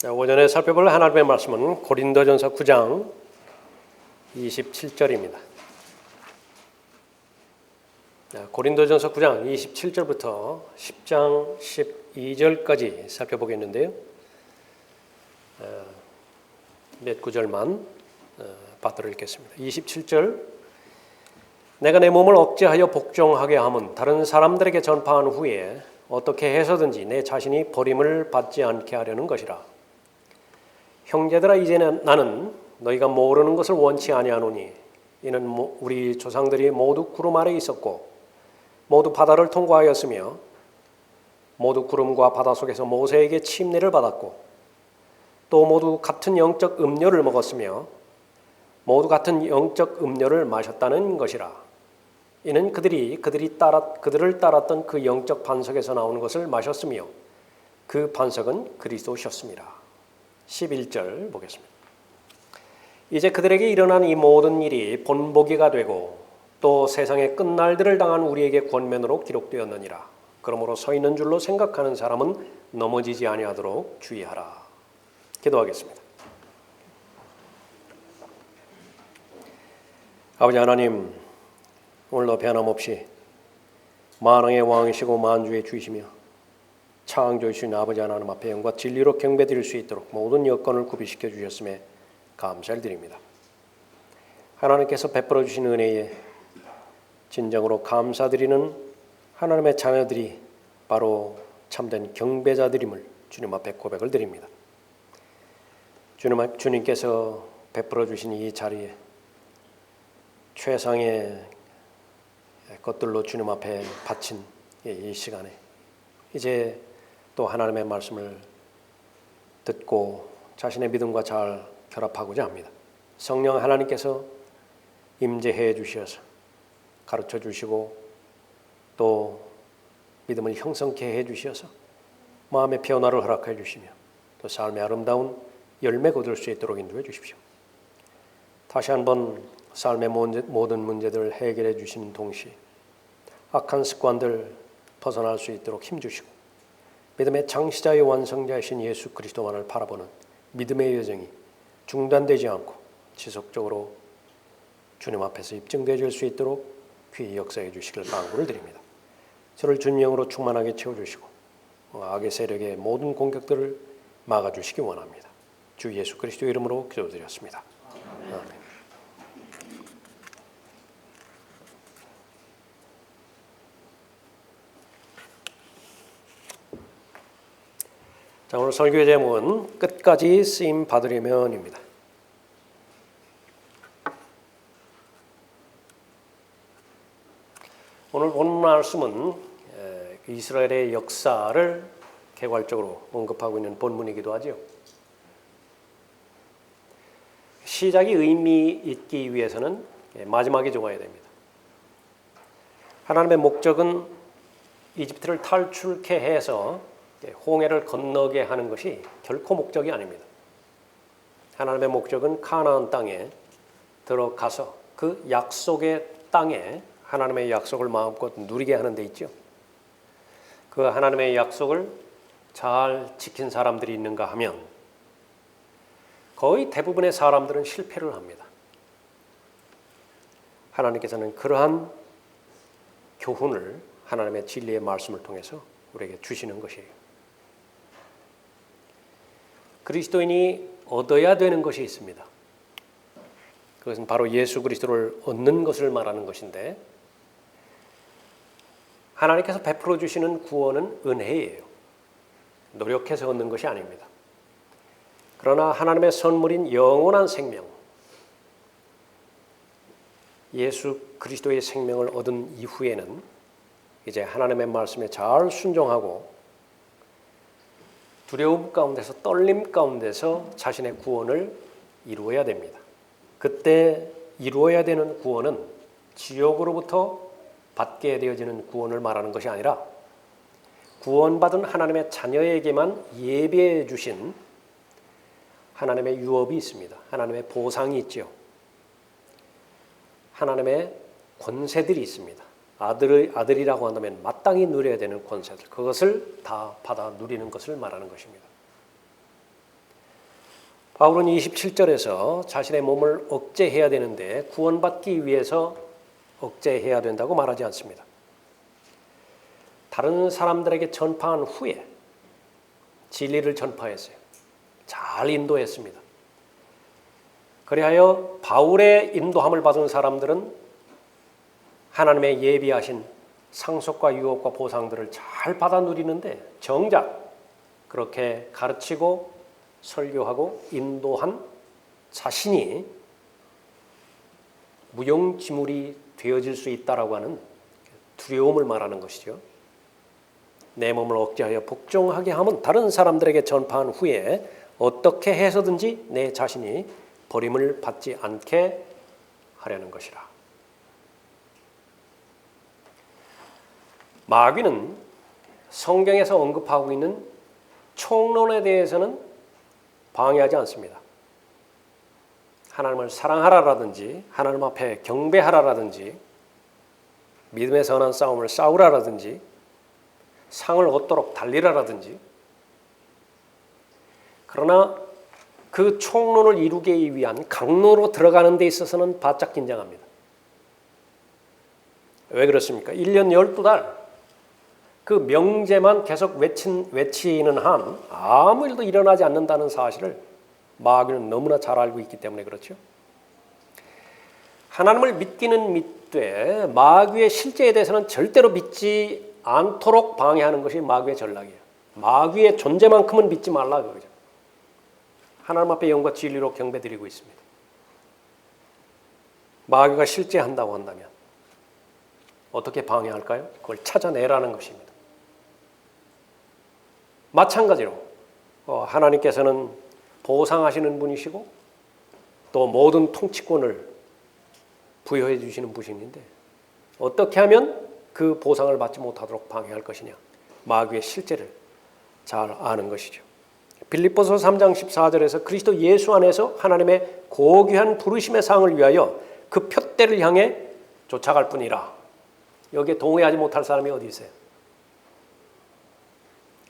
오전에 살펴볼 하나님의 말씀은 고린도전서 9장 27절입니다. 고린도전서 9장 27절부터 10장 12절까지 살펴보겠는데요. 몇 구절만 받들어 읽겠습니다. 27절, 내가 내 몸을 억제하여 복종하게 함은 다른 사람들에게 전파한 후에 어떻게 해서든지 내 자신이 버림을 받지 않게 하려는 것이라. 형제들아, 이제는 나는 너희가 모르는 것을 원치 아니하노니 이는 우리 조상들이 모두 구름 아래 있었고 모두 바다를 통과하였으며 모두 구름과 바다 속에서 모세에게 침례를 받았고 또 모두 같은 영적 음료를 먹었으며 모두 같은 영적 음료를 마셨다는 것이라. 이는 그들을 따랐던 그 영적 반석에서 나오는 것을 마셨으며 그 반석은 그리스도셨습니다. 11절 보겠습니다. 이제 그들에게 일어난 이 모든 일이 본보기가 되고 또 세상의 끝날들을 당한 우리에게 권면으로 기록되었느니라. 그러므로 서 있는 줄로 생각하는 사람은 넘어지지 아니하도록 주의하라. 기도하겠습니다. 아버지 하나님, 오늘도 변함없이 만왕의 왕이시고 만주의 주이시며 창조주신 아버지 하나님 앞에 영과 진리로 경배드릴 수 있도록 모든 여건을 구비시켜 주셨음에 감사를 드립니다. 하나님께서 베풀어 주신 은혜에 진정으로 감사드리는 하나님의 자녀들이 바로 참된 경배자들임을 주님 앞에 고백을 드립니다. 주님께서 베풀어 주신 이 자리에 최상의 것들로 주님 앞에 바친 이 시간에 이제 또 하나님의 말씀을 듣고 자신의 믿음과 잘 결합하고자 합니다. 성령 하나님께서 임재해 주셔서 가르쳐 주시고 또 믿음을 형성케 해 주셔서 마음의 변화를 허락해 주시며 또 삶의 아름다운 열매 거둘 수 있도록 인도해 주십시오. 다시 한번 삶의 모든 문제들을 해결해 주시는 동시에 악한 습관들 벗어날 수 있도록 힘주시고 믿음의 창시자의 완성자이신 예수 그리스도만을 바라보는 믿음의 여정이 중단되지 않고 지속적으로 주님 앞에서 입증되어질 수 있도록 귀히 역사해 주시길 간구를 드립니다. 저를 주님 영으로 충만하게 채워주시고 악의 세력의 모든 공격들을 막아주시기 원합니다. 주 예수 그리스도 이름으로 기도드렸습니다. 아멘. 자, 오늘 설교의 제목은 끝까지 쓰임 받으려면입니다. 오늘 본 말씀은 이스라엘의 역사를 개괄적으로 언급하고 있는 본문이기도 하죠. 시작이 의미 있기 위해서는 마지막이 좋아야 됩니다. 하나님의 목적은 이집트를 탈출케 해서 홍해를 건너게 하는 것이 결코 목적이 아닙니다. 하나님의 목적은 가나안 땅에 들어가서 그 약속의 땅에 하나님의 약속을 마음껏 누리게 하는 데 있죠. 그 하나님의 약속을 잘 지킨 사람들이 있는가 하면 거의 대부분의 사람들은 실패를 합니다. 하나님께서는 그러한 교훈을 하나님의 진리의 말씀을 통해서 우리에게 주시는 것이에요. 그리스도인이 얻어야 되는 것이 있습니다. 그것은 바로 예수 그리스도를 얻는 것을 말하는 것인데 하나님께서 베풀어 주시는 구원은 은혜예요. 노력해서 얻는 것이 아닙니다. 그러나 하나님의 선물인 영원한 생명, 예수 그리스도의 생명을 얻은 이후에는 이제 하나님의 말씀에 잘 순종하고 두려움 가운데서 떨림 가운데서 자신의 구원을 이루어야 됩니다. 그때 이루어야 되는 구원은 지옥으로부터 받게 되어지는 구원을 말하는 것이 아니라 구원받은 하나님의 자녀에게만 예비해 주신 하나님의 유업이 있습니다. 하나님의 보상이 있죠. 하나님의 권세들이 있습니다. 아들이라고 한다면 마땅히 누려야 되는 권세들, 그것을 다 받아 누리는 것을 말하는 것입니다. 바울은 27절에서 자신의 몸을 억제해야 되는데 구원받기 위해서 억제해야 된다고 말하지 않습니다. 다른 사람들에게 전파한 후에 진리를 전파했어요. 잘 인도했습니다. 그리하여 바울의 인도함을 받은 사람들은 하나님의 예비하신 상속과 유업과 보상들을 잘 받아 누리는데 정작 그렇게 가르치고 설교하고 인도한 자신이 무용지물이 되어질 수 있다라고 하는 두려움을 말하는 것이죠. 내 몸을 억제하여 복종하게 하면 다른 사람들에게 전파한 후에 어떻게 해서든지 내 자신이 버림을 받지 않게 하려는 것이라. 마귀는 성경에서 언급하고 있는 총론에 대해서는 방해하지 않습니다. 하나님을 사랑하라라든지 하나님 앞에 경배하라라든지 믿음의 선한 싸움을 싸우라라든지 상을 얻도록 달리라라든지, 그러나 그 총론을 이루기 위한 강론으로 들어가는 데 있어서는 바짝 긴장합니다. 왜 그렇습니까? 1년 12달 그 명제만 계속 외치는 한 아무 일도 일어나지 않는다는 사실을 마귀는 너무나 잘 알고 있기 때문에 그렇죠. 하나님을 믿기는 믿되 마귀의 실제에 대해서는 절대로 믿지 않도록 방해하는 것이 마귀의 전략이에요. 마귀의 존재만큼은 믿지 말라 그러죠. 하나님 앞에 영과 진리로 경배드리고 있습니다. 마귀가 실제한다고 한다면 어떻게 방해할까요? 그걸 찾아내라는 것입니다. 마찬가지로 하나님께서는 보상하시는 분이시고 또 모든 통치권을 부여해 주시는 분인데 어떻게 하면 그 보상을 받지 못하도록 방해할 것이냐? 마귀의 실제를 잘 아는 것이죠. 빌립보서 3장 14절에서 그리스도 예수 안에서 하나님의 고귀한 부르심의 상을 위하여 그 표대를 향해 쫓아갈 뿐이라. 여기에 동의하지 못할 사람이 어디 있어요?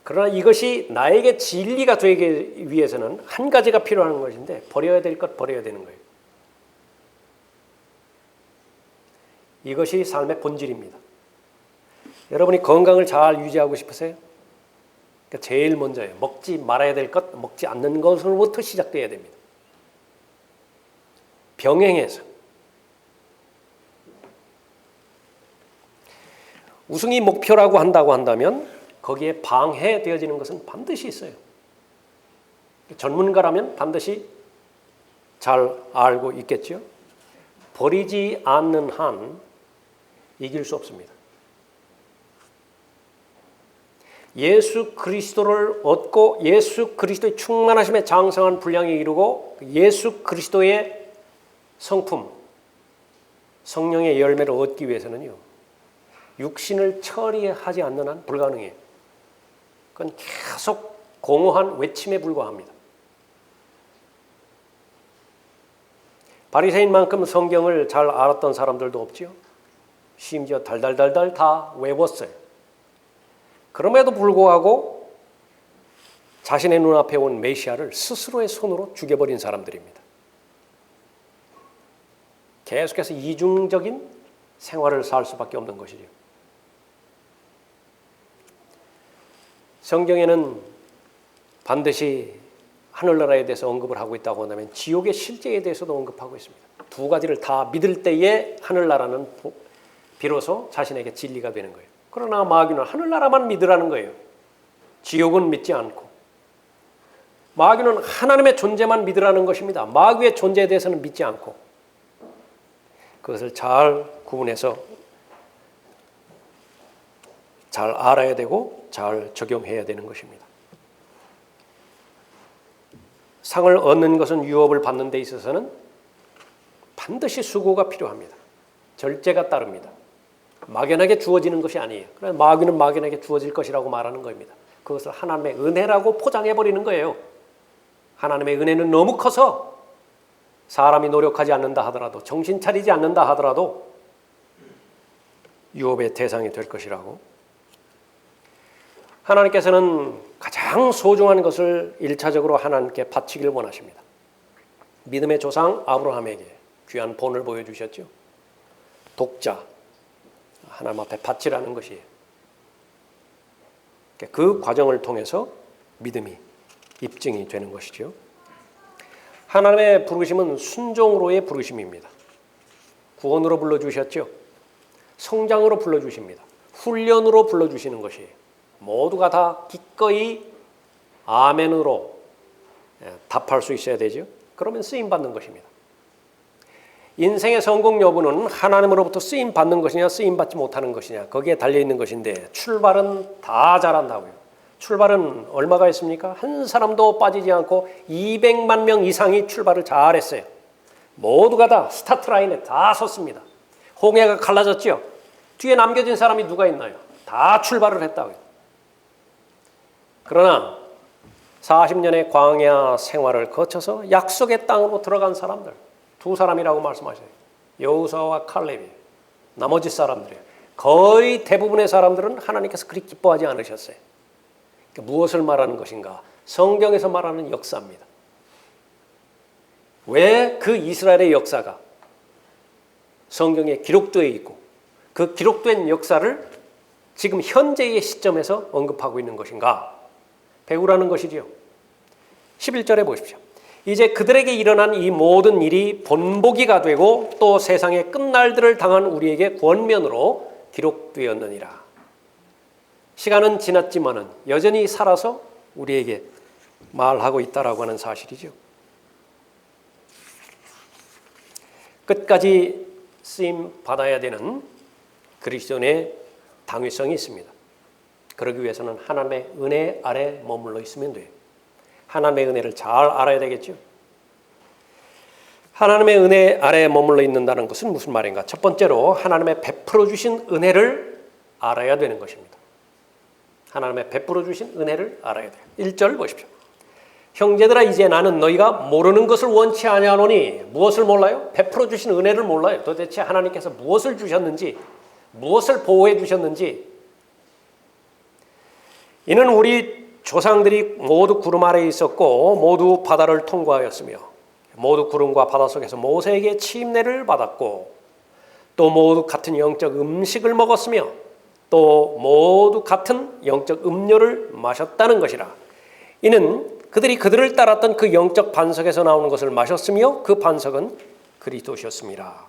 그러나 이것이 나에게 진리가 되기 위해서는 한 가지가 필요한 것인데 버려야 될 것 버려야 되는 거예요. 이것이 삶의 본질입니다. 여러분이 건강을 잘 유지하고 싶으세요? 그러니까 제일 먼저예요. 먹지 말아야 될 것, 먹지 않는 것으로부터 시작돼야 됩니다. 병행해서. 우승이 목표라고 한다면 거기에 방해되어지는 것은 반드시 있어요. 전문가라면 반드시 잘 알고 있겠죠. 버리지 않는 한 이길 수 없습니다. 예수 그리스도를 얻고 예수 그리스도의 충만하심에 장성한 분량에 이르고 예수 그리스도의 성품, 성령의 열매를 얻기 위해서는요, 육신을 처리하지 않는 한 불가능해요. 그건 계속 공허한 외침에 불과합니다. 바리새인만큼 성경을 잘 알았던 사람들도 없죠. 심지어 달달달달 다 외웠어요. 그럼에도 불구하고 자신의 눈앞에 온 메시아를 스스로의 손으로 죽여버린 사람들입니다. 계속해서 이중적인 생활을 살 수밖에 없는 것이죠. 성경에는 반드시 하늘나라에 대해서 언급을 하고 있다고 한다면 지옥의 실제에 대해서도 언급하고 있습니다. 두 가지를 다 믿을 때에 하늘나라는 비로소 자신에게 진리가 되는 거예요. 그러나 마귀는 하늘나라만 믿으라는 거예요. 지옥은 믿지 않고. 마귀는 하나님의 존재만 믿으라는 것입니다. 마귀의 존재에 대해서는 믿지 않고. 그것을 잘 구분해서 잘 알아야 되고 잘 적용해야 되는 것입니다. 상을 얻는 것은 유업을 받는 데 있어서는 반드시 수고가 필요합니다. 절제가 따릅니다. 막연하게 주어지는 것이 아니에요. 그래서 마귀는 막연하게 주어질 것이라고 말하는 겁니다. 그것을 하나님의 은혜라고 포장해버리는 거예요. 하나님의 은혜는 너무 커서 사람이 노력하지 않는다 하더라도, 정신 차리지 않는다 하더라도 유업의 대상이 될 것이라고. 하나님께서는 가장 소중한 것을 1차적으로 하나님께 바치길 원하십니다. 믿음의 조상 아브라함에게 귀한 본을 보여주셨죠. 독자, 하나님 앞에 바치라는 것이에요. 그 과정을 통해서 믿음이 입증이 되는 것이죠. 하나님의 부르심은 순종으로의 부르심입니다. 구원으로 불러주셨죠. 성장으로 불러주십니다. 훈련으로 불러주시는 것이에요. 모두가 다 기꺼이 아멘으로 답할 수 있어야 되죠. 그러면 쓰임받는 것입니다. 인생의 성공 여부는 하나님으로부터 쓰임받는 것이냐 쓰임받지 못하는 것이냐 거기에 달려있는 것인데 출발은 다 잘한다고요. 출발은 얼마가 있습니까? 한 사람도 빠지지 않고 200만 명 이상이 출발을 잘했어요. 모두가 다 스타트 라인에 다 섰습니다. 홍해가 갈라졌죠. 뒤에 남겨진 사람이 누가 있나요? 다 출발을 했다고요. 그러나 40년의 광야 생활을 거쳐서 약속의 땅으로 들어간 사람들 두 사람이라고 말씀하셔요. 여호수아와 칼렙이에요. 나머지 사람들이에요. 거의 대부분의 사람들은 하나님께서 그리 기뻐하지 않으셨어요. 그러니까 무엇을 말하는 것인가? 성경에서 말하는 역사입니다. 왜 그 이스라엘의 역사가 성경에 기록되어 있고 그 기록된 역사를 지금 현재의 시점에서 언급하고 있는 것인가? 배우라는 것이지요. 11절에 보십시오. 이제 그들에게 일어난 이 모든 일이 본보기가 되고 또 세상의 끝날들을 당한 우리에게 권면으로 기록되었느니라. 시간은 지났지만은 여전히 살아서 우리에게 말하고 있다라고 하는 사실이죠. 끝까지 쓰임 받아야 되는 그리스도인의 당위성이 있습니다. 그러기 위해서는 하나님의 은혜 아래 머물러 있으면 돼요. 하나님의 은혜를 잘 알아야 되겠죠. 하나님의 은혜 아래 머물러 있는다는 것은 무슨 말인가? 첫 번째로 하나님의 베풀어 주신 은혜를 알아야 되는 것입니다. 하나님의 베풀어 주신 은혜를 알아야 돼요. 1절 보십시오. 형제들아 이제 나는 너희가 모르는 것을 원치 아니하노니 무엇을 몰라요? 베풀어 주신 은혜를 몰라요. 도대체 하나님께서 무엇을 주셨는지 무엇을 보호해 주셨는지. 이는 우리 조상들이 모두 구름 아래에 있었고 모두 바다를 통과하였으며 모두 구름과 바다 속에서 모세에게 침례를 받았고 또 모두 같은 영적 음식을 먹었으며 또 모두 같은 영적 음료를 마셨다는 것이라. 이는 그들이 그들을 따랐던 그 영적 반석에서 나오는 것을 마셨으며 그 반석은 그리스도셨습니다.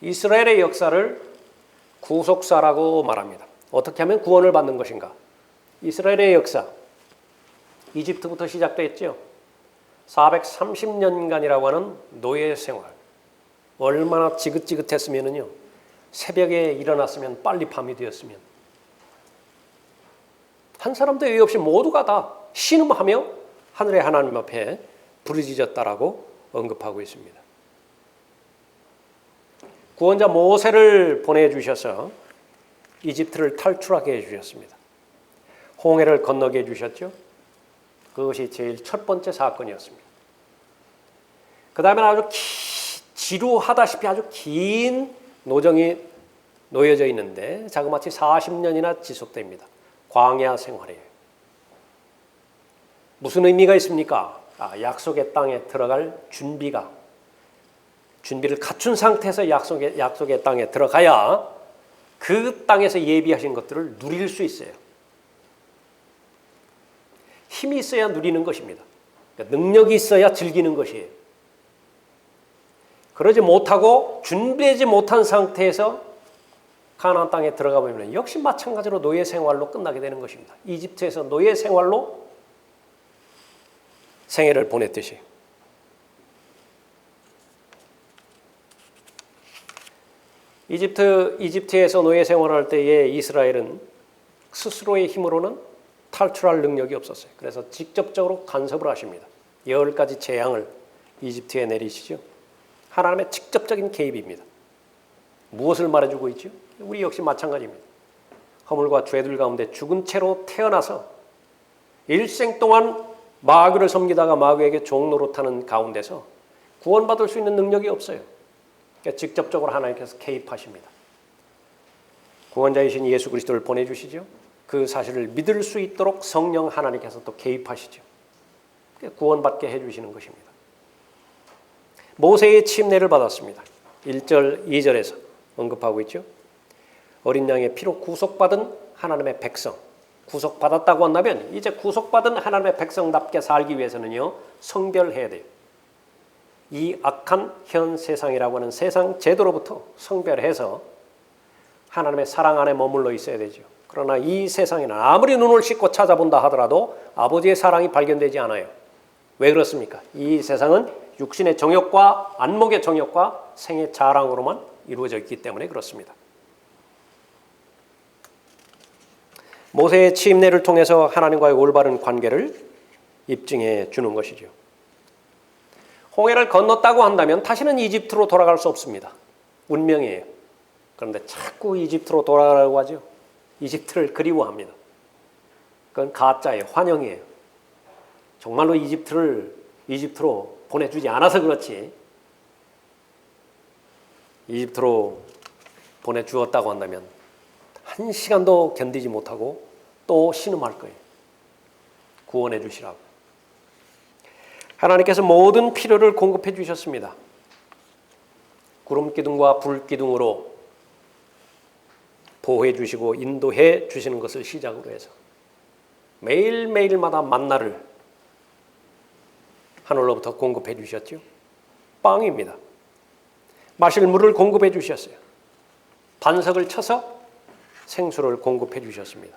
이스라엘의 역사를 구속사라고 말합니다. 어떻게 하면 구원을 받는 것인가? 이스라엘의 역사, 이집트부터 시작됐죠. 430년간이라고 하는 노예 생활. 얼마나 지긋지긋했으면요. 새벽에 일어났으면 빨리 밤이 되었으면 한 사람도 예의 없이 모두가 다 신음하며 하늘의 하나님 앞에 부르짖었다라고 언급하고 있습니다. 구원자 모세를 보내주셔서 이집트를 탈출하게 해주셨습니다. 홍해를 건너게 해주셨죠. 그것이 제일 첫 번째 사건이었습니다. 그 다음에는 아주 지루하다시피 아주 긴 노정이 놓여져 있는데 자그마치 40년이나 지속됩니다. 광야 생활이에요. 무슨 의미가 있습니까? 약속의 땅에 들어갈 준비를 갖춘 상태에서 약속의 땅에 들어가야 그 땅에서 예비하신 것들을 누릴 수 있어요. 힘이 있어야 누리는 것입니다. 그러니까 능력이 있어야 즐기는 것이에요. 그러지 못하고 준비하지 못한 상태에서 가나안 땅에 들어가 보면 역시 마찬가지로 노예 생활로 끝나게 되는 것입니다. 이집트에서 노예 생활로 생애를 보냈듯이. 이집트에서 노예 생활할 때의 이스라엘은 스스로의 힘으로는 탈출할 능력이 없었어요. 그래서 직접적으로 간섭을 하십니다. 10가지 재앙을 이집트에 내리시죠. 하나님의 직접적인 개입입니다. 무엇을 말해주고 있죠? 우리 역시 마찬가지입니다. 허물과 죄들 가운데 죽은 채로 태어나서 일생 동안 마귀를 섬기다가 마귀에게 종노릇하는 가운데서 구원받을 수 있는 능력이 없어요. 그러니까 직접적으로 하나님께서 개입하십니다. 구원자이신 예수 그리스도를 보내주시죠. 그 사실을 믿을 수 있도록 성령 하나님께서 또 개입하시죠. 구원받게 해주시는 것입니다. 모세의 침례를 받았습니다. 1절, 2절에서 언급하고 있죠. 어린 양의 피로 구속받은 하나님의 백성, 구속받았다고 한다면 이제 구속받은 하나님의 백성답게 살기 위해서는요, 성별해야 돼요. 이 악한 현 세상이라고 하는 세상 제도로부터 성별해서 하나님의 사랑 안에 머물러 있어야 되죠. 그러나 이 세상에는 아무리 눈을 씻고 찾아본다 하더라도 아버지의 사랑이 발견되지 않아요. 왜 그렇습니까? 이 세상은 육신의 정욕과 안목의 정욕과 생의 자랑으로만 이루어져 있기 때문에 그렇습니다. 모세의 침례를 통해서 하나님과의 올바른 관계를 입증해 주는 것이죠. 홍해를 건넜다고 한다면 다시는 이집트로 돌아갈 수 없습니다. 운명이에요. 그런데 자꾸 이집트로 돌아가라고 하죠. 이집트를 그리워합니다. 그건 가짜예요. 환영이에요. 정말로 이집트로 보내주지 않아서 그렇지, 이집트로 보내주었다고 한다면 한 시간도 견디지 못하고 또 신음할 거예요. 구원해 주시라고. 하나님께서 모든 필요를 공급해 주셨습니다. 구름 기둥과 불 기둥으로 보호해 주시고 인도해 주시는 것을 시작으로 해서 매일매일마다 만나를 하늘로부터 공급해 주셨죠. 빵입니다. 마실 물을 공급해 주셨어요. 반석을 쳐서 생수를 공급해 주셨습니다.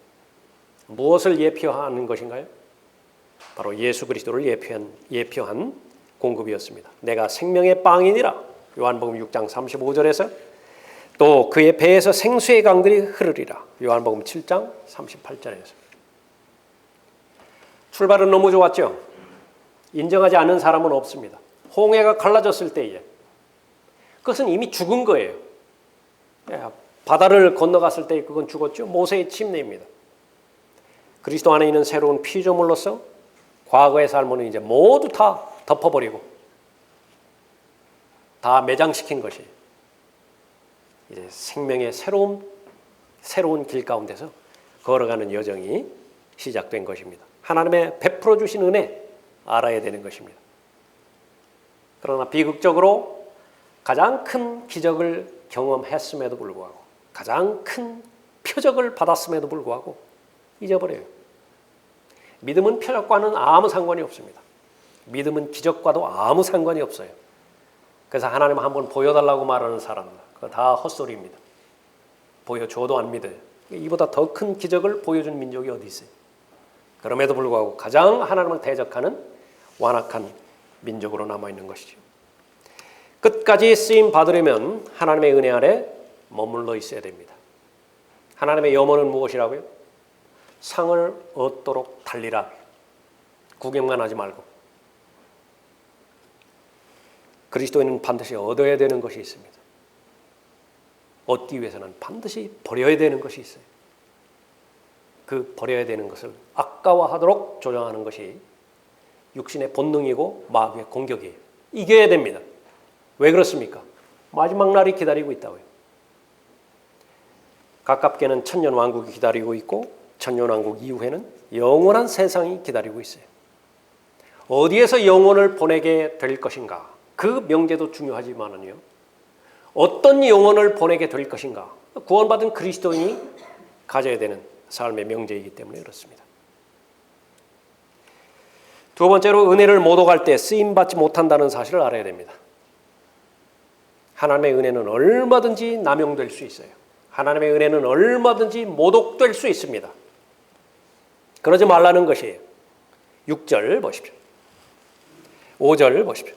무엇을 예표하는 것인가요? 바로 예수 그리스도를 예표한 공급이었습니다. 내가 생명의 빵이니라. 요한복음 6장 35절에서 또 그의 배에서 생수의 강들이 흐르리라. 요한복음 7장 38절에서. 출발은 너무 좋았죠. 인정하지 않는 사람은 없습니다. 홍해가 갈라졌을 때에 그것은 이미 죽은 거예요. 바다를 건너갔을 때 그건 죽었죠. 모세의 침례입니다. 그리스도 안에 있는 새로운 피조물로서 과거의 삶은 이제 모두 다 덮어버리고 다 매장시킨 것이 이제 생명의 새로운 길 가운데서 걸어가는 여정이 시작된 것입니다. 하나님의 베풀어 주신 은혜 알아야 되는 것입니다. 그러나 비극적으로 가장 큰 기적을 경험했음에도 불구하고 가장 큰 표적을 받았음에도 불구하고 잊어버려요. 믿음은 표적과는 아무 상관이 없습니다. 믿음은 기적과도 아무 상관이 없어요. 그래서 하나님 한번 보여달라고 말하는 사람들, 그거 다 헛소리입니다. 보여줘도 안 믿어요. 이보다 더 큰 기적을 보여준 민족이 어디 있어요? 그럼에도 불구하고 가장 하나님을 대적하는 완악한 민족으로 남아있는 것이죠. 끝까지 쓰임 받으려면 하나님의 은혜 아래 머물러 있어야 됩니다. 하나님의 염원은 무엇이라고요? 상을 얻도록 달리라. 구경만 하지 말고. 그리스도인은 반드시 얻어야 되는 것이 있습니다. 얻기 위해서는 반드시 버려야 되는 것이 있어요. 그 버려야 되는 것을 아까워하도록 조정하는 것이 육신의 본능이고 마귀의 공격이에요. 이겨야 됩니다. 왜 그렇습니까? 마지막 날이 기다리고 있다고요. 가깝게는 천년왕국이 기다리고 있고 천년왕국 이후에는 영원한 세상이 기다리고 있어요. 어디에서 영혼을 보내게 될 것인가? 그 명제도 중요하지만은요. 어떤 영혼을 보내게 될 것인가? 구원받은 그리스도인이 가져야 되는 삶의 명제이기 때문에 그렇습니다. 두 번째로 은혜를 모독할 때 쓰임받지 못한다는 사실을 알아야 됩니다. 하나님의 은혜는 얼마든지 남용될 수 있어요. 하나님의 은혜는 얼마든지 모독될 수 있습니다. 그러지 말라는 것이에요. 6절 보십시오. 5절 보십시오.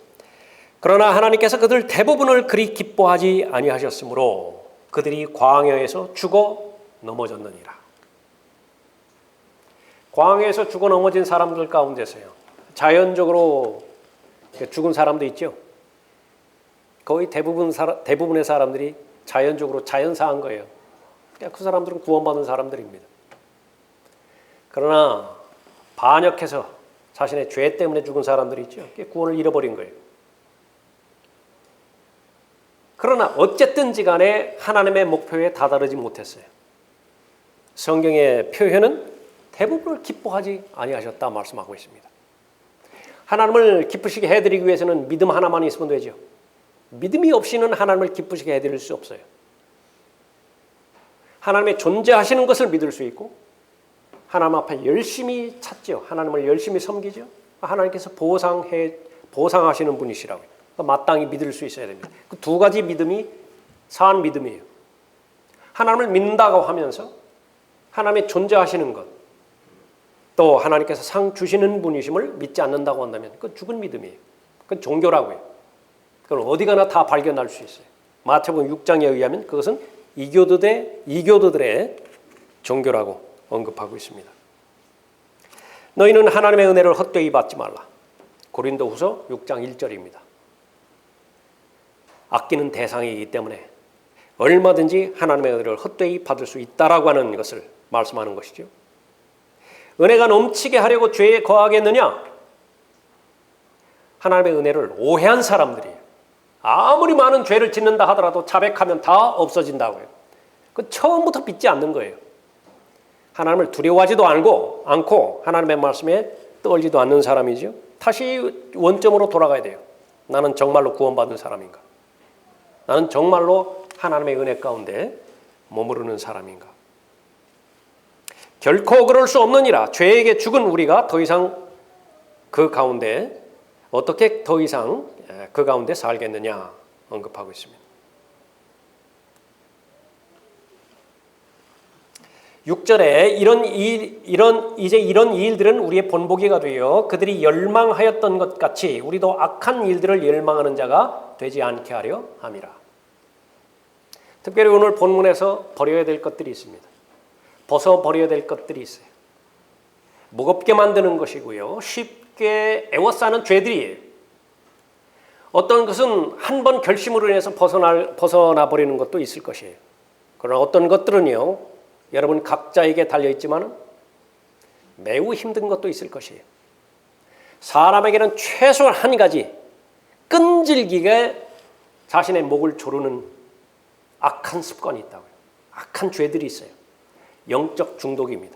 그러나 하나님께서 그들 대부분을 그리 기뻐하지 아니하셨으므로 그들이 광야에서 죽어 넘어졌느니라. 광야에서 죽어 넘어진 사람들 가운데서요. 자연적으로 죽은 사람도 있죠. 거의 대부분의 사람들이 자연적으로 자연사한 거예요. 그 사람들은 구원받은 사람들입니다. 그러나 반역해서 자신의 죄 때문에 죽은 사람들이 있죠. 구원을 잃어버린 거예요. 그러나 어쨌든지 간에 하나님의 목표에 다다르지 못했어요. 성경의 표현은 대부분을 기뻐하지 아니하셨다 말씀하고 있습니다. 하나님을 기쁘시게 해드리기 위해서는 믿음 하나만 있으면 되죠. 믿음이 없이는 하나님을 기쁘시게 해드릴 수 없어요. 하나님의 존재하시는 것을 믿을 수 있고 하나님 앞에 열심히 찾죠. 하나님을 열심히 섬기죠. 하나님께서 보상하시는 분이시라고요. 마땅히 믿을 수 있어야 됩니다. 그 두 가지 믿음이 산 믿음이에요. 하나님을 믿는다고 하면서 하나님의 존재하시는 것, 또 하나님께서 상 주시는 분이심을 믿지 않는다고 한다면 그건 죽은 믿음이에요. 그건 종교라고요. 그건 어디 가나 다 발견할 수 있어요. 마태복음 6장에 의하면 그것은 이교도들의 종교라고 언급하고 있습니다. 너희는 하나님의 은혜를 헛되이 받지 말라. 고린도후서 6장 1절입니다. 아끼는 대상이기 때문에 얼마든지 하나님의 은혜를 헛되이 받을 수 있다라고 하는 것을 말씀하는 것이죠. 은혜가 넘치게 하려고 죄에 거하겠느냐? 하나님의 은혜를 오해한 사람들이에요. 아무리 많은 죄를 짓는다 하더라도 자백하면 다 없어진다고요. 그 처음부터 믿지 않는 거예요. 하나님을 두려워하지도 않고 하나님의 말씀에 떨지도 않는 사람이죠. 다시 원점으로 돌아가야 돼요. 나는 정말로 구원받은 사람인가? 나는 정말로 하나님의 은혜 가운데 머무르는 사람인가? 결코 그럴 수 없느니라. 죄에게 죽은 우리가 더 이상 그 가운데 어떻게 더 이상 그 가운데 살겠느냐 언급하고 있습니다. 6절에 이런 일들은 우리의 본보기가 되어 그들이 열망하였던 것 같이 우리도 악한 일들을 열망하는 자가 되지 않게 하려 함이라. 특별히 오늘 본문에서 버려야 될 것들이 있습니다. 벗어버려야 될 것들이 있어요. 무겁게 만드는 것이고요. 쉽게 애워싸는 죄들이에요. 어떤 것은 한 번 결심으로 인해서 벗어나 버리는 것도 있을 것이에요. 그러나 어떤 것들은요, 여러분 각자에게 달려있지만 매우 힘든 것도 있을 것이에요. 사람에게는 최소한 한 가지 끈질기게 자신의 목을 조르는 악한 습관이 있다고요. 악한 죄들이 있어요. 영적 중독입니다.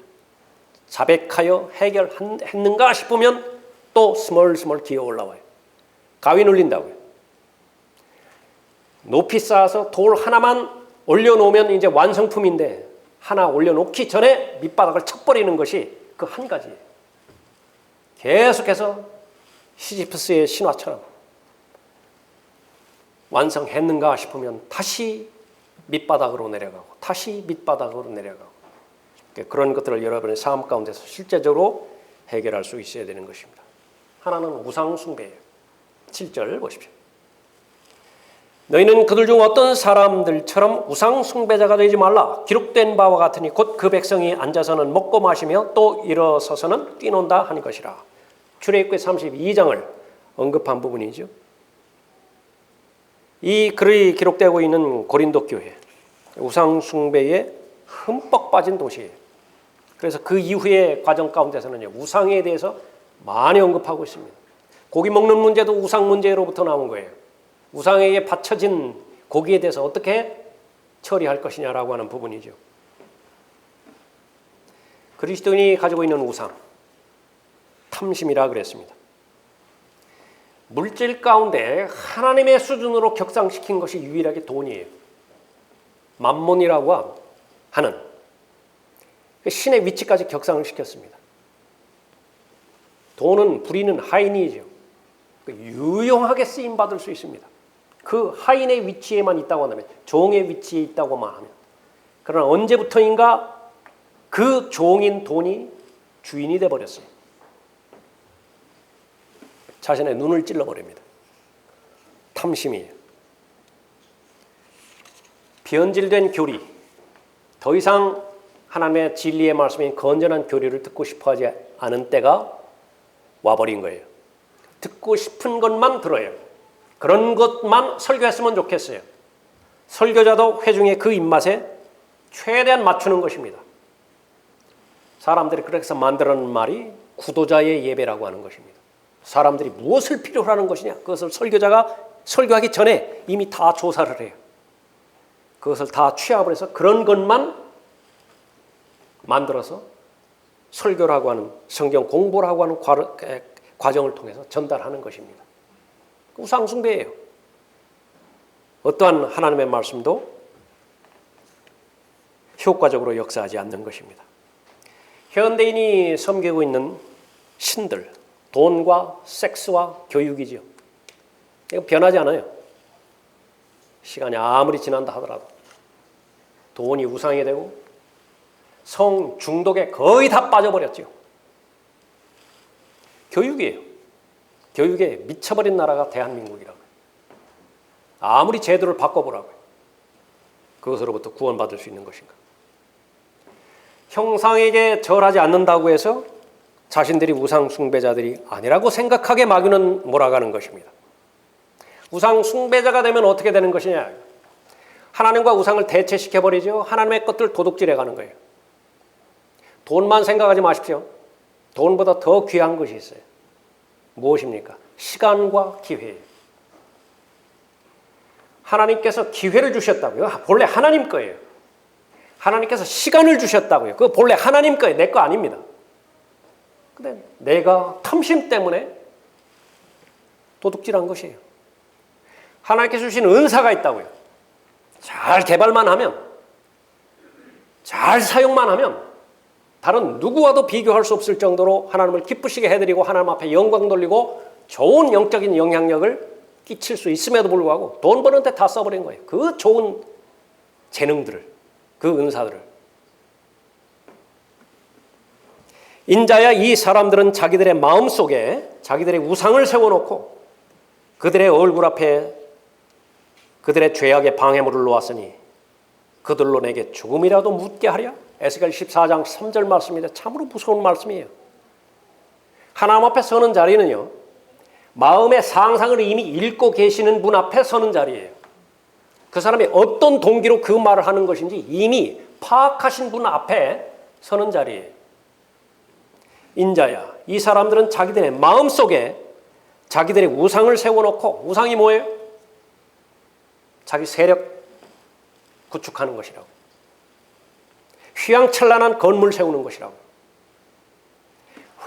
자백하여 해결했는가 싶으면 또 스멀스멀 기어 올라와요. 가위 눌린다고요. 높이 쌓아서 돌 하나만 올려놓으면 이제 완성품인데 하나 올려놓기 전에 밑바닥을 쳐버리는 것이 그 한 가지예요. 계속해서 시지프스의 신화처럼 완성했는가 싶으면 다시 밑바닥으로 내려가고 다시 밑바닥으로 내려가고 그런 것들을 여러분의 삶 가운데서 실제적으로 해결할 수 있어야 되는 것입니다. 하나는 우상 숭배예요. 7절 보십시오. 너희는 그들 중 어떤 사람들처럼 우상 숭배자가 되지 말라. 기록된 바와 같으니 곧 그 백성이 앉아서는 먹고 마시며 또 일어서서는 뛰논다 하는 것이라. 출애굽기 32장을 언급한 부분이죠. 이 글이 기록되고 있는 고린도 교회, 우상 숭배에 흠뻑 빠진 도시예요. 그래서 그 이후의 과정 가운데서는 우상에 대해서 많이 언급하고 있습니다. 고기 먹는 문제도 우상 문제로부터 나온 거예요. 우상에게 바쳐진 고기에 대해서 어떻게 처리할 것이냐라고 하는 부분이죠. 그리스도인이 가지고 있는 우상, 탐심이라 그랬습니다. 물질 가운데 하나님의 수준으로 격상시킨 것이 유일하게 돈이에요. 맘몬이라고 하는 신의 위치까지 격상을 시켰습니다. 돈은 부리는 하인이죠. 유용하게 쓰임받을 수 있습니다. 그 하인의 위치에만 있다고 한다면, 종의 위치에 있다고만 하면. 그러나 언제부터인가 그 종인 돈이 주인이 돼버렸어요. 자신의 눈을 찔러버립니다. 탐심이에요. 변질된 교리, 더 이상 하나님의 진리의 말씀인 건전한 교리를 듣고 싶어하지 않은 때가 와버린 거예요. 듣고 싶은 것만 들어요. 그런 것만 설교했으면 좋겠어요. 설교자도 회중의 그 입맛에 최대한 맞추는 것입니다. 사람들이 그래서 만들어낸 말이 구도자의 예배라고 하는 것입니다. 사람들이 무엇을 필요로 하는 것이냐, 그것을 설교자가 설교하기 전에 이미 다 조사를 해요. 그것을 다 취합을 해서 그런 것만 만들어서 설교라고 하는, 성경 공부라고 하는 과정을 통해서 전달하는 것입니다. 우상 숭배예요. 어떠한 하나님의 말씀도 효과적으로 역사하지 않는 것입니다. 현대인이 섬기고 있는 신들, 돈과 섹스와 교육이죠. 이거 변하지 않아요. 시간이 아무리 지난다 하더라도 돈이 우상이 되고 성 중독에 거의 다 빠져버렸죠. 교육이에요. 교육에 미쳐버린 나라가 대한민국이라고요. 아무리 제도를 바꿔보라고요. 그것으로부터 구원받을 수 있는 것인가. 형상에게 절하지 않는다고 해서 자신들이 우상 숭배자들이 아니라고 생각하게 막유는 몰아가는 것입니다. 우상 숭배자가 되면 어떻게 되는 것이냐. 하나님과 우상을 대체시켜버리죠. 하나님의 것들 도둑질해가는 거예요. 돈만 생각하지 마십시오. 돈보다 더 귀한 것이 있어요. 무엇입니까? 시간과 기회예요. 하나님께서 기회를 주셨다고요. 본래 하나님 거예요. 하나님께서 시간을 주셨다고요. 그거 본래 하나님 거예요. 내 거 아닙니다. 근데 내가 탐심 때문에 도둑질한 것이에요. 하나님께서 주신 은사가 있다고요. 잘 개발만 하면, 잘 사용만 하면 다른 누구와도 비교할 수 없을 정도로 하나님을 기쁘시게 해드리고 하나님 앞에 영광 돌리고 좋은 영적인 영향력을 끼칠 수 있음에도 불구하고 돈 버는데 다 써버린 거예요. 그 좋은 재능들을, 그 은사들을. 인자야 이 사람들은 자기들의 마음속에 자기들의 우상을 세워놓고 그들의 얼굴 앞에 그들의 죄악의 방해물을 놓았으니 그들로 내게 조금이라도 묻게 하랴. 에스겔 14장 3절 말씀인데 참으로 무서운 말씀이에요. 하나님 앞에 서는 자리는요, 마음의 상상을 이미 읽고 계시는 분 앞에 서는 자리예요. 그 사람이 어떤 동기로 그 말을 하는 것인지 이미 파악하신 분 앞에 서는 자리예요. 인자야, 이 사람들은 자기들의 마음속에 자기들의 우상을 세워놓고, 우상이 뭐예요? 자기 세력 구축하는 것이라고. 휘황찬란한 건물 세우는 것이라고.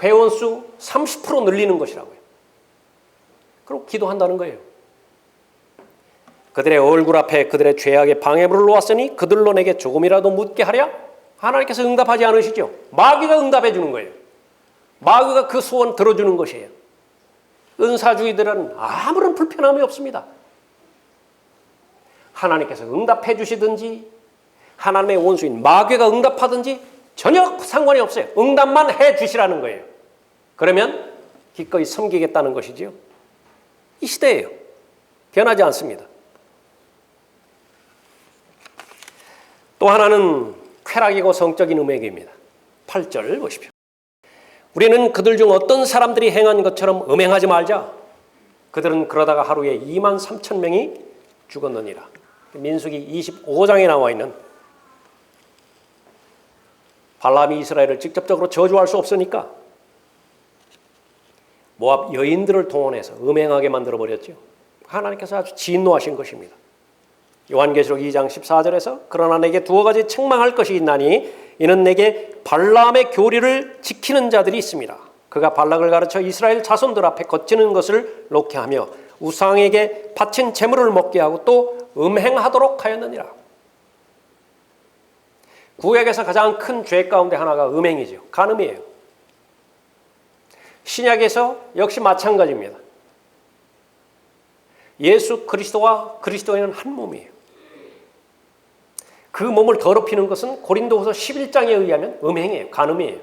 회원수 30% 늘리는 것이라고요. 그리고 기도한다는 거예요. 그들의 얼굴 앞에 그들의 죄악의 방해물을 놓았으니 그들로 내게 조금이라도 묻게 하랴? 하나님께서 응답하지 않으시죠? 마귀가 응답해 주는 거예요. 마귀가 그 소원 들어주는 것이에요. 은사주의들은 아무런 불편함이 없습니다. 하나님께서 응답해 주시든지 하나님의 원수인 마귀가 응답하든지 전혀 상관이 없어요. 응답만 해 주시라는 거예요. 그러면 기꺼이 섬기겠다는 것이지요. 이 시대예요. 변하지 않습니다. 또 하나는 쾌락이고 성적인 음행입니다. 8절 보십시오. 우리는 그들 중 어떤 사람들이 행한 것처럼 음행하지 말자. 그들은 그러다가 하루에 2만 3천 명이 죽었느니라. 민수기 25장에 나와 있는, 발람이 이스라엘을 직접적으로 저주할 수 없으니까 모압 여인들을 동원해서 음행하게 만들어버렸죠. 하나님께서 아주 진노하신 것입니다. 요한계시록 2장 14절에서 그러나 내게 두어 가지 책망할 것이 있나니 이는 내게 발람의 교리를 지키는 자들이 있습니다. 그가 발락을 가르쳐 이스라엘 자손들 앞에 거치는 것을 놓게 하며 우상에게 바친 재물을 먹게 하고 또 음행하도록 하였느니라. 구약에서 가장 큰 죄 가운데 하나가 음행이죠. 간음이에요. 신약에서 역시 마찬가지입니다. 예수 그리스도와 그리스도인은 한 몸이에요. 그 몸을 더럽히는 것은 고린도후서 11장에 의하면 음행이에요. 간음이에요.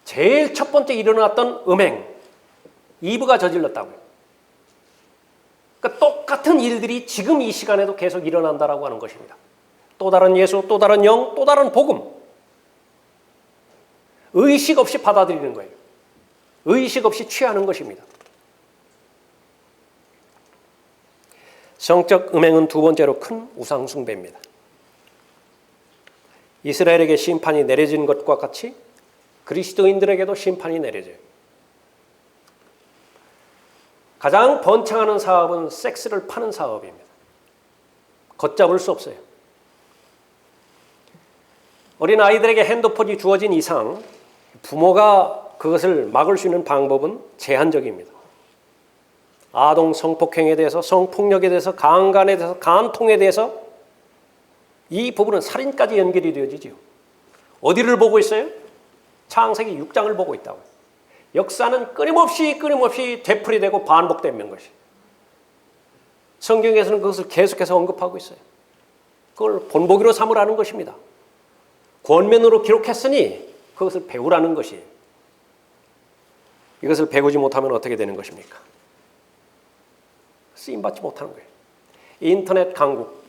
제일 첫 번째 일어났던 음행, 이브가 저질렀다고요. 그러니까 똑같은 일들이 지금 이 시간에도 계속 일어난다라고 하는 것입니다. 또 다른 예수, 또 다른 영, 또 다른 복음. 의식 없이 받아들이는 거예요. 의식 없이 취하는 것입니다. 성적 음행은 두 번째로 큰 우상 숭배입니다. 이스라엘에게 심판이 내려진 것과 같이 그리스도인들에게도 심판이 내려져요. 가장 번창하는 사업은 섹스를 파는 사업입니다. 걷잡을 수 없어요. 어린 아이들에게 핸드폰이 주어진 이상 부모가 그것을 막을 수 있는 방법은 제한적입니다. 아동 성폭행에 대해서, 성폭력에 대해서, 강간에 대해서, 간통에 대해서 이 부분은 살인까지 연결이 되어지죠. 어디를 보고 있어요? 창세기 6장을 보고 있다고. 역사는 끊임없이 되풀이되고 반복되는 것이. 성경에서는 그것을 계속해서 언급하고 있어요. 그걸 본보기로 삼으라는 것입니다. 권면으로 기록했으니 그것을 배우라는 것이에요. 이것을 배우지 못하면 어떻게 되는 것입니까? 쓰임받지 못하는 거예요. 인터넷 강국,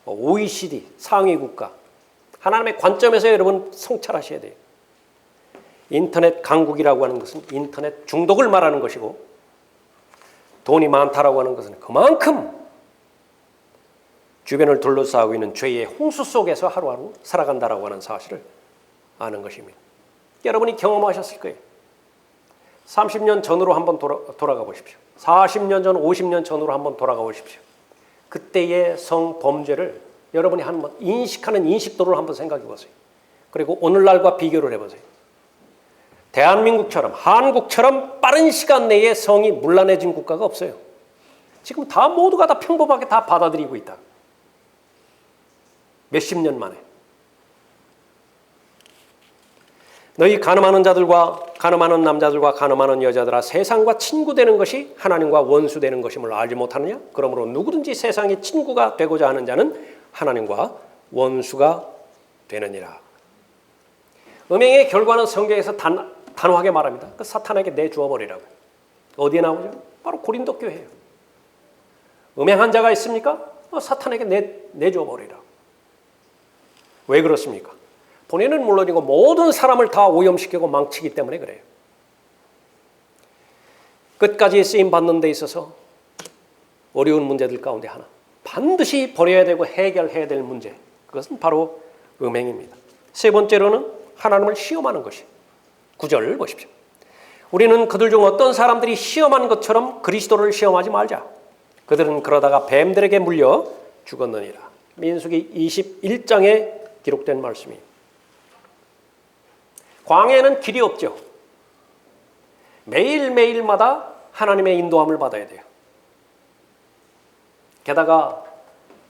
OECD 상위 국가. 하나님의 관점에서 여러분 성찰하셔야 돼요. 인터넷 강국이라고 하는 것은 인터넷 중독을 말하는 것이고, 돈이 많다라고 하는 것은 그만큼 주변을 둘러싸고 있는 죄의 홍수 속에서 하루하루 살아간다라고 하는 사실을 아는 것입니다. 여러분이 경험하셨을 거예요. 30년 전으로 한번 돌아가 보십시오. 40년 전, 50년 전으로 한번 돌아가 보십시오. 그때의 성범죄를 여러분이 한번 인식하는 인식도를 한번 생각해 보세요. 그리고 오늘날과 비교를 해보세요. 대한민국처럼, 한국처럼 빠른 시간 내에 성이 문란해진 국가가 없어요. 지금 다 모두가 다 평범하게 다 받아들이고 있다. 몇십 년 만에. 너희 가늠하는 자들과 가늠하는 남자들과 가늠하는 여자들아, 세상과 친구되는 것이 하나님과 원수되는 것임을 알지 못하느냐? 그러므로 누구든지 세상의 친구가 되고자 하는 자는 하나님과 원수가 되느니라. 음행의 결과는 성경에서 단호하게 말합니다. 그 사탄에게 내주어 버리라고. 어디에 나오죠? 바로 고린도 교회예요. 음행한 자가 있습니까? 사탄에게 내주어 버리라. 왜 그렇습니까? 본인은 물론이고 모든 사람을 다 오염시키고 망치기 때문에 그래요. 끝까지 쓰임받는 데 있어서 어려운 문제들 가운데 하나, 반드시 버려야 되고 해결해야 될 문제, 그것은 바로 음행입니다. 세 번째로는 하나님을 시험하는 것이. 9절 보십시오. 우리는 그들 중 어떤 사람들이 시험한 것처럼 그리스도를 시험하지 말자. 그들은 그러다가 뱀들에게 물려 죽었느니라. 민수기 21장에 기록된 말씀이에요. 광야에는 길이 없죠. 매일매일마다 하나님의 인도함을 받아야 돼요. 게다가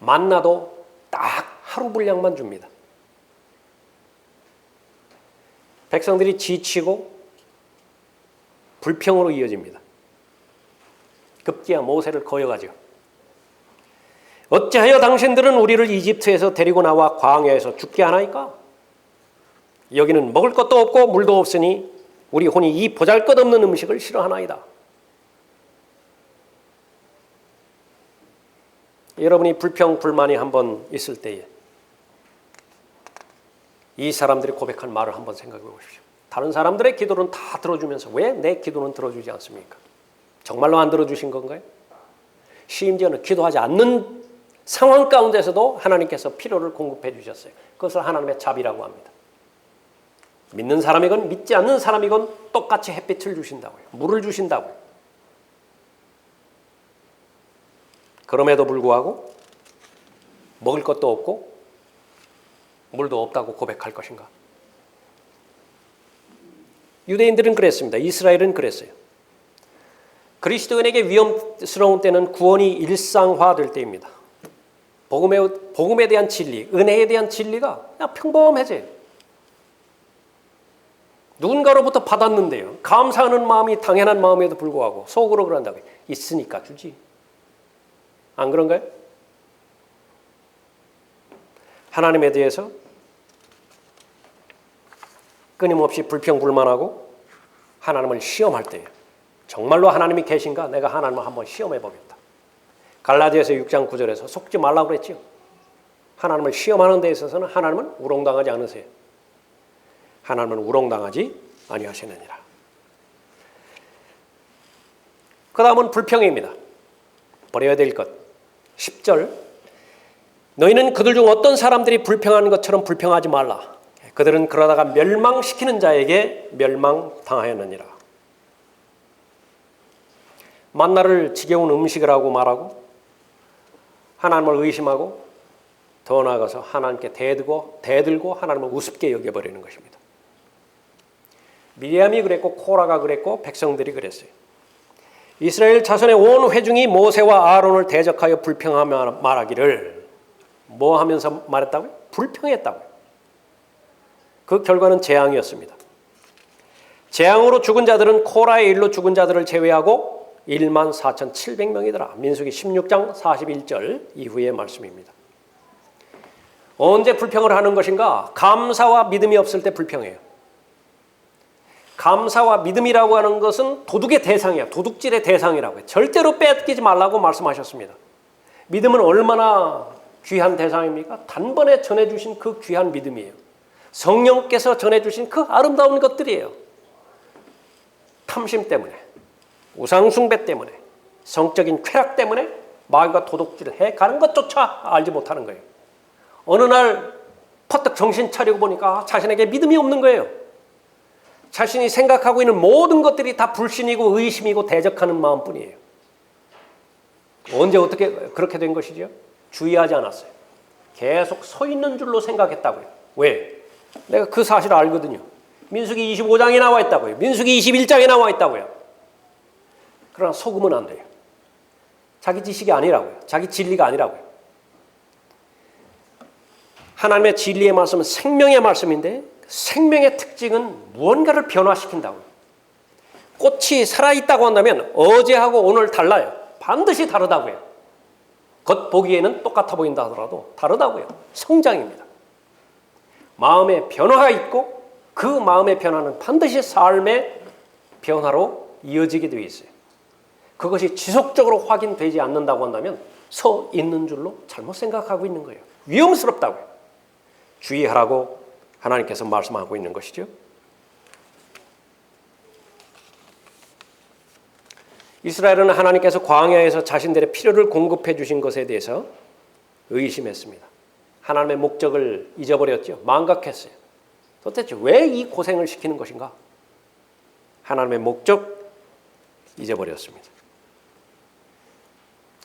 만나도 딱 하루 분량만 줍니다. 백성들이 지치고 불평으로 이어집니다. 급기야 모세를 거역하죠. 어찌하여 당신들은 우리를 이집트에서 데리고 나와 광야에서 죽게 하나이까? 여기는 먹을 것도 없고 물도 없으니 우리 혼이 이 보잘것없는 음식을 싫어하나이다. 여러분이 불평 불만이 한번 있을 때에 이 사람들이 고백한 말을 한번 생각해 보십시오. 다른 사람들의 기도는 다 들어주면서 왜 내 기도는 들어주지 않습니까? 정말로 안 들어주신 건가요? 심지어는 기도하지 않는 상황 가운데서도 하나님께서 필요를 공급해 주셨어요. 그것을 하나님의 자비라고 합니다. 믿는 사람이건 믿지 않는 사람이건 똑같이 햇빛을 주신다고요. 물을 주신다고요. 그럼에도 불구하고 먹을 것도 없고 물도 없다고 고백할 것인가? 유대인들은 그랬습니다. 이스라엘은 그랬어요. 그리스도인에게 위험스러운 때는 구원이 일상화될 때입니다. 복음에 대한 진리, 은혜에 대한 진리가 그냥 평범해져요. 누군가로부터 받았는데요. 감사하는 마음이 당연한 마음에도 불구하고 속으로 그런다고 해요. 있으니까 주지. 안 그런가요? 하나님에 대해서 끊임없이 불평불만하고 하나님을 시험할 때예요. 정말로 하나님이 계신가? 내가 하나님을 한번 시험해 보겠다. 갈라디아서 6장 9절에서 속지 말라고 그랬죠. 하나님을 시험하는 데 있어서는 하나님은 우롱당하지 않으세요. 하나님은 우롱당하지 아니하시느니라. 그 다음은 불평입니다. 버려야 될 것. 10절. 너희는 그들 중 어떤 사람들이 불평하는 것처럼 불평하지 말라. 그들은 그러다가 멸망시키는 자에게 멸망당하였느니라. 만나를 지겨운 음식이라고 말하고 하나님을 의심하고 더 나아가서 하나님께 대들고 하나님을 우습게 여겨버리는 것입니다. 미리암이 그랬고 코라가 그랬고 백성들이 그랬어요. 이스라엘 자손의 온 회중이 모세와 아론을 대적하여 불평하며 말하기를 뭐 하면서 말했다고요? 불평했다고요. 그 결과는 재앙이었습니다. 재앙으로 죽은 자들은 코라의 일로 죽은 자들을 제외하고 14,700명이더라. 민수기 16장 41절 이후의 말씀입니다. 언제 불평을 하는 것인가? 감사와 믿음이 없을 때 불평해요. 감사와 믿음이라고 하는 것은 도둑의 대상이야. 도둑질의 대상이라고 해요. 절대로 뺏기지 말라고 말씀하셨습니다. 믿음은 얼마나 귀한 대상입니까? 단번에 전해주신 그 귀한 믿음이에요. 성령께서 전해주신 그 아름다운 것들이에요. 탐심 때문에, 우상숭배 때문에, 성적인 쾌락 때문에 마귀가 도둑질을 해가는 것조차 알지 못하는 거예요. 어느 날 퍼뜩 정신 차리고 보니까 자신에게 믿음이 없는 거예요. 자신이 생각하고 있는 모든 것들이 다 불신이고 의심이고 대적하는 마음뿐이에요. 언제 어떻게 그렇게 된 것이죠? 주의하지 않았어요. 계속 서 있는 줄로 생각했다고요. 왜? 내가 그 사실을 알거든요. 민수기 25장에 나와 있다고요. 민수기 21장에 나와 있다고요. 그러나 속으면 안 돼요. 자기 지식이 아니라고요. 자기 진리가 아니라고요. 하나님의 진리의 말씀은 생명의 말씀인데 생명의 특징은 무언가를 변화시킨다고요. 꽃이 살아있다고 한다면 어제하고 오늘 달라요. 반드시 다르다고요. 겉보기에는 똑같아 보인다 하더라도 다르다고요. 성장입니다. 마음에 변화가 있고 그 마음의 변화는 반드시 삶의 변화로 이어지게 되어 있어요. 그것이 지속적으로 확인되지 않는다고 한다면 서 있는 줄로 잘못 생각하고 있는 거예요. 위험스럽다고요. 주의하라고 하나님께서 말씀하고 있는 것이죠. 이스라엘은 하나님께서 광야에서 자신들의 필요를 공급해 주신 것에 대해서 의심했습니다. 하나님의 목적을 잊어버렸죠. 망각했어요. 도대체 왜 이 고생을 시키는 것인가? 하나님의 목적 잊어버렸습니다.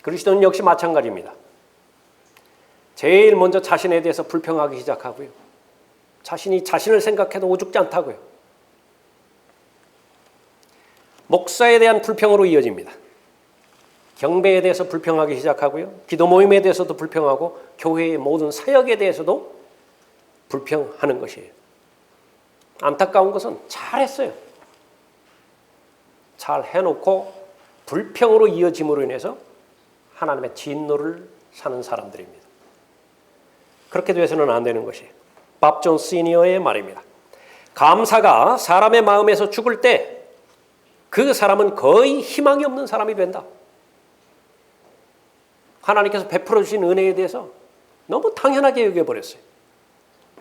그리스도는 역시 마찬가지입니다. 제일 먼저 자신에 대해서 불평하기 시작하고요. 자신이 자신을 생각해도 오죽지 않다고요. 목사에 대한 불평으로 이어집니다. 경배에 대해서 불평하기 시작하고요. 기도 모임에 대해서도 불평하고 교회의 모든 사역에 대해서도 불평하는 것이에요. 안타까운 것은 잘했어요. 잘 해놓고 불평으로 이어짐으로 인해서 하나님의 진노를 사는 사람들입니다. 그렇게 돼서는 안 되는 것이에요. 밥 존 시니어의 말입니다. 감사가 사람의 마음에서 죽을 때 그 사람은 거의 희망이 없는 사람이 된다. 하나님께서 베풀어 주신 은혜에 대해서 너무 당연하게 여겨버렸어요.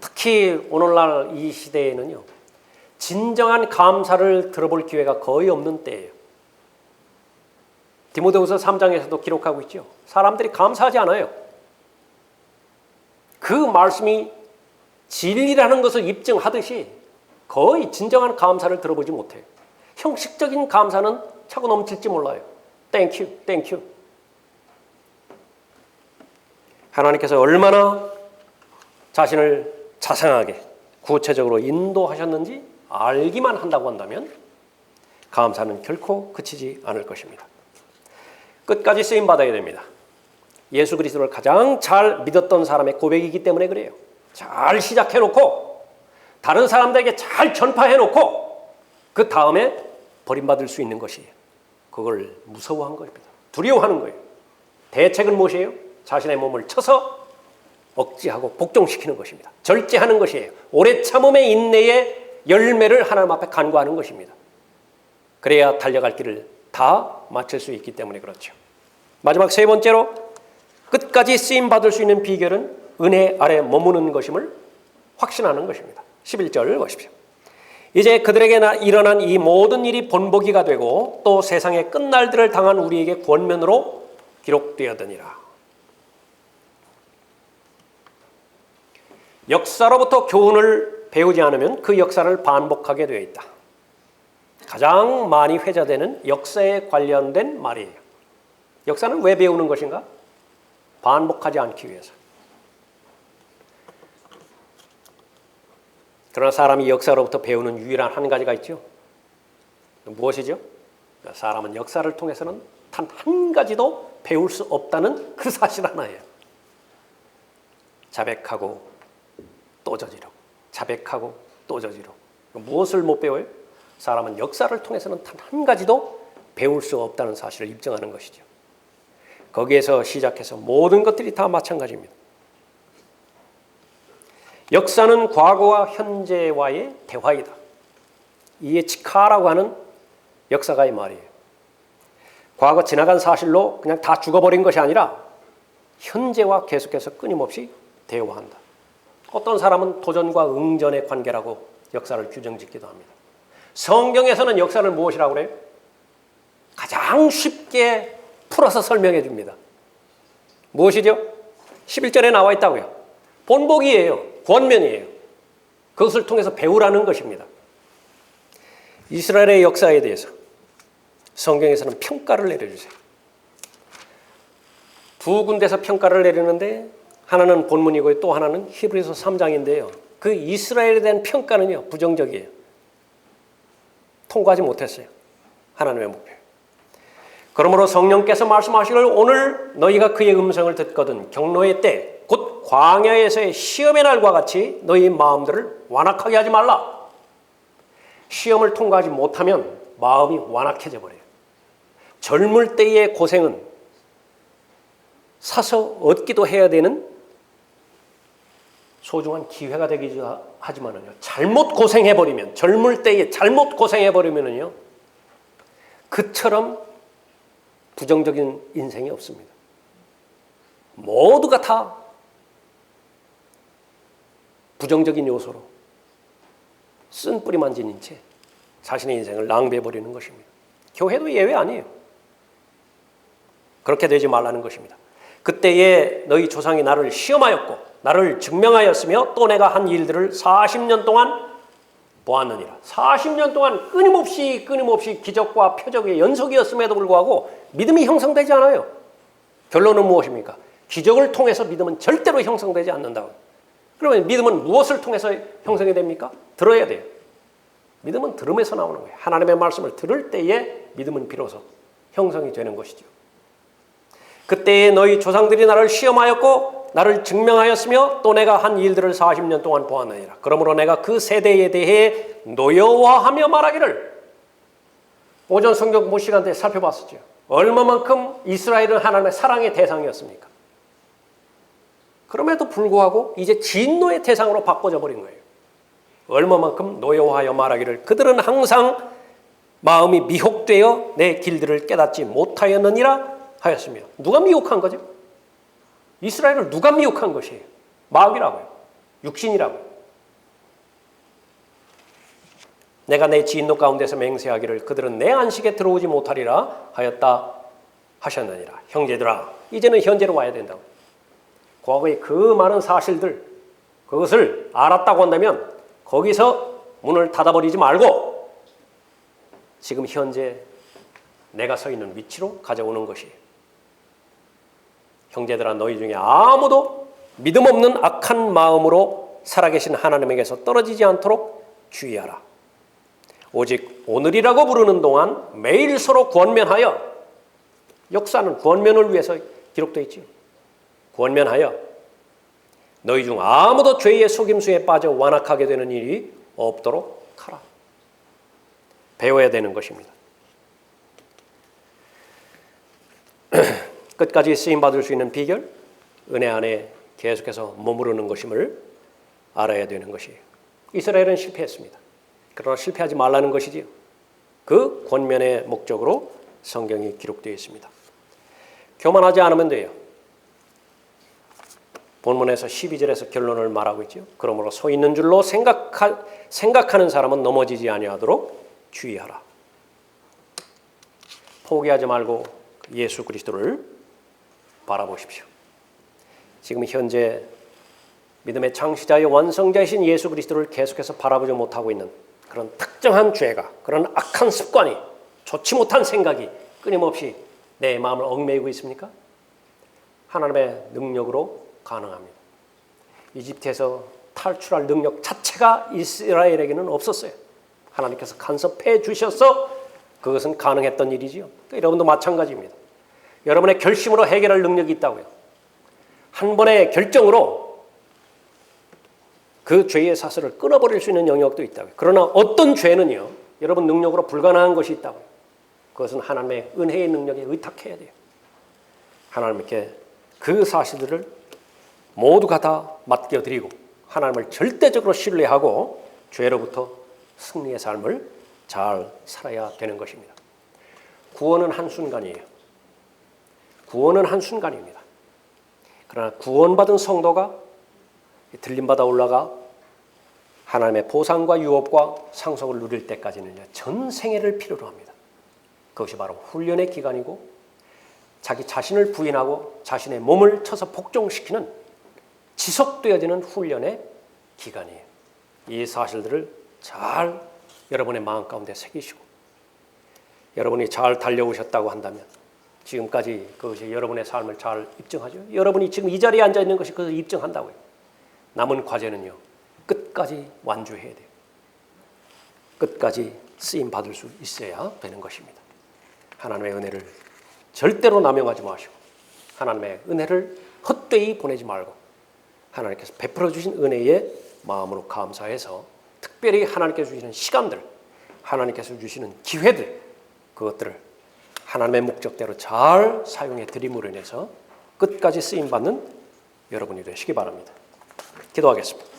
특히 오늘날 이 시대에는요. 진정한 감사를 들어볼 기회가 거의 없는 때예요. 디모데후서 3장에서도 기록하고 있죠. 사람들이 감사하지 않아요. 그 말씀이 진리라는 것을 입증하듯이 거의 진정한 감사를 들어보지 못해요. 형식적인 감사는 차고 넘칠지 몰라요. 땡큐, 땡큐. 하나님께서 얼마나 자신을 자상하게 구체적으로 인도하셨는지 알기만 한다고 한다면 감사는 결코 그치지 않을 것입니다. 끝까지 쓰임받아야 됩니다. 예수 그리스도를 가장 잘 믿었던 사람의 고백이기 때문에 그래요. 잘 시작해놓고 다른 사람들에게 잘 전파해놓고 그 다음에 버림받을 수 있는 것이에요. 그걸 무서워한 겁니다. 두려워하는 거예요. 대책은 무엇이에요? 자신의 몸을 쳐서 억제하고 복종시키는 것입니다. 절제하는 것이에요. 오래 참음의 인내의 열매를 하나님 앞에 간구하는 것입니다. 그래야 달려갈 길을 다 마칠 수 있기 때문에 그렇죠. 마지막 세 번째로 끝까지 쓰임받을 수 있는 비결은 은혜 아래 머무는 것임을 확신하는 것입니다. 11절 보십시오. 이제 그들에게 일어난 이 모든 일이 본보기가 되고 또 세상의 끝날들을 당한 우리에게 권면으로 기록되었느니라. 역사로부터 교훈을 배우지 않으면 그 역사를 반복하게 되어 있다. 가장 많이 회자되는 역사에 관련된 말이에요. 역사는 왜 배우는 것인가? 반복하지 않기 위해서. 그러나 사람이 역사로부터 배우는 유일한 한 가지가 있죠. 무엇이죠? 사람은 역사를 통해서는 단 한 가지도 배울 수 없다는 그 사실 하나예요. 자백하고 또 저지르고, 자백하고 또 저지르고. 무엇을 못 배워요? 사람은 역사를 통해서는 단 한 가지도 배울 수 없다는 사실을 입증하는 것이죠. 거기에서 시작해서 모든 것들이 다 마찬가지입니다. 역사는 과거와 현재와의 대화이다. 이에 치카라고 하는 역사가의 말이에요. 과거 지나간 사실로 그냥 다 죽어버린 것이 아니라 현재와 계속해서 끊임없이 대화한다. 어떤 사람은 도전과 응전의 관계라고 역사를 규정짓기도 합니다. 성경에서는 역사를 무엇이라고 그래요? 가장 쉽게 풀어서 설명해 줍니다. 무엇이죠? 11절에 나와 있다고요. 본보기예요. 권면이에요. 그것을 통해서 배우라는 것입니다. 이스라엘의 역사에 대해서 성경에서는 평가를 내려주세요. 두 군데서 평가를 내리는데 하나는 본문이고 또 하나는 히브리서 3장인데요. 그 이스라엘에 대한 평가는요, 부정적이에요. 통과하지 못했어요. 하나님의 목표. 그러므로 성령께서 말씀하시기를 오늘 너희가 그의 음성을 듣거든 경노의 때 곧 광야에서의 시험의 날과 같이 너희 마음들을 완악하게 하지 말라. 시험을 통과하지 못하면 마음이 완악해져 버려요. 젊을 때의 고생은 사서 얻기도 해야 되는 소중한 기회가 되기도 하지만은요, 잘못 고생해버리면, 젊을 때에 잘못 고생해버리면은요, 그처럼 부정적인 인생이 없습니다. 모두가 다 부정적인 요소로 쓴뿌리만 지닌 채 자신의 인생을 낭비해버리는 것입니다. 교회도 예외 아니에요. 그렇게 되지 말라는 것입니다. 그때에 너희 조상이 나를 시험하였고 나를 증명하였으며 또 내가 한 일들을 40년 동안 보았느니라. 40년 동안 끊임없이 기적과 표적의 연속이었음에도 불구하고 믿음이 형성되지 않아요. 결론은 무엇입니까? 기적을 통해서 믿음은 절대로 형성되지 않는다고. 그러면 믿음은 무엇을 통해서 형성이 됩니까? 들어야 돼요. 믿음은 들음에서 나오는 거예요. 하나님의 말씀을 들을 때에 믿음은 비로소 형성이 되는 것이죠. 그때에 너희 조상들이 나를 시험하였고 나를 증명하였으며 또 내가 한 일들을 40년 동안 보았느니라. 그러므로 내가 그 세대에 대해 노여워하며 말하기를, 오전 성경 공부 시간 때 살펴봤었죠. 얼마만큼 이스라엘은 하나님의 사랑의 대상이었습니까? 그럼에도 불구하고 이제 진노의 대상으로 바꿔져 버린 거예요. 얼마만큼 노여워하여 말하기를 그들은 항상 마음이 미혹되어 내 길들을 깨닫지 못하였느니라 하였으며. 누가 미혹한 거죠? 이스라엘을 누가 미혹한 것이에요? 마귀라고요. 육신이라고요. 내가 내 진노 가운데서 맹세하기를 그들은 내 안식에 들어오지 못하리라 하였다 하셨느니라. 형제들아, 이제는 현재로 와야 된다고. 과거의 그 많은 사실들, 그것을 알았다고 한다면 거기서 문을 닫아버리지 말고 지금 현재 내가 서 있는 위치로 가져오는 것이에요. 형제들아, 너희 중에 아무도 믿음 없는 악한 마음으로 살아계신 하나님에게서 떨어지지 않도록 주의하라. 오직 오늘이라고 부르는 동안 매일 서로 권면하여, 역사는 권면을 위해서 기록되어 있지요. 권면하여 너희 중 아무도 죄의 속임수에 빠져 완악하게 되는 일이 없도록 하라. 배워야 되는 것입니다. 끝까지 쓰임받을 수 있는 비결, 은혜 안에 계속해서 머무르는 것임을 알아야 되는 것이에요. 이스라엘은 실패했습니다. 그러나 실패하지 말라는 것이지요. 그 권면의 목적으로 성경이 기록되어 있습니다. 교만하지 않으면 돼요. 본문에서 12절에서 결론을 말하고 있죠. 그러므로 서 있는 줄로 생각하는 사람은 넘어지지 아니하도록 주의하라. 포기하지 말고 예수 그리스도를 바라보십시오. 지금 현재 믿음의 창시자의 완성자이신 예수 그리스도를 계속해서 바라보지 못하고 있는 그런 특정한 죄가, 그런 악한 습관이, 좋지 못한 생각이 끊임없이 내 마음을 얽매이고 있습니까? 하나님의 능력으로 가능합니다. 이집트에서 탈출할 능력 자체가 이스라엘에게는 없었어요. 하나님께서 간섭해 주셔서 그것은 가능했던 일이지요. 그러니까 여러분도 마찬가지입니다. 여러분의 결심으로 해결할 능력이 있다고요. 한 번의 결정으로 그 죄의 사슬을 끊어버릴 수 있는 영역도 있다고요. 그러나 어떤 죄는요, 여러분 능력으로 불가능한 것이 있다고요. 그것은 하나님의 은혜의 능력에 의탁해야 돼요. 하나님께 그 사실들을 모두가 다 맡겨드리고 하나님을 절대적으로 신뢰하고 죄로부터 승리의 삶을 잘 살아야 되는 것입니다. 구원은 한순간이에요. 구원은 한순간입니다. 그러나 구원받은 성도가 들림받아 올라가 하나님의 보상과 유업과 상속을 누릴 때까지는 전생애를 필요로 합니다. 그것이 바로 훈련의 기간이고 자기 자신을 부인하고 자신의 몸을 쳐서 복종시키는 지속되어지는 훈련의 기간이에요. 이 사실들을 잘 여러분의 마음 가운데 새기시고 여러분이 잘 달려오셨다고 한다면 지금까지 그것이 여러분의 삶을 잘 입증하죠. 여러분이 지금 이 자리에 앉아 있는 것이 그것을 입증한다고요. 남은 과제는요, 끝까지 완주해야 돼요. 끝까지 쓰임 받을 수 있어야 되는 것입니다. 하나님의 은혜를 절대로 남용하지 마시고 하나님의 은혜를 헛되이 보내지 말고 하나님께서 베풀어 주신 은혜에 마음으로 감사해서 특별히 하나님께서 주시는 시간들, 하나님께서 주시는 기회들, 그것들을 하나님의 목적대로 잘 사용해 드림으로 인해서 끝까지 쓰임받는 여러분이 되시기 바랍니다. 기도하겠습니다.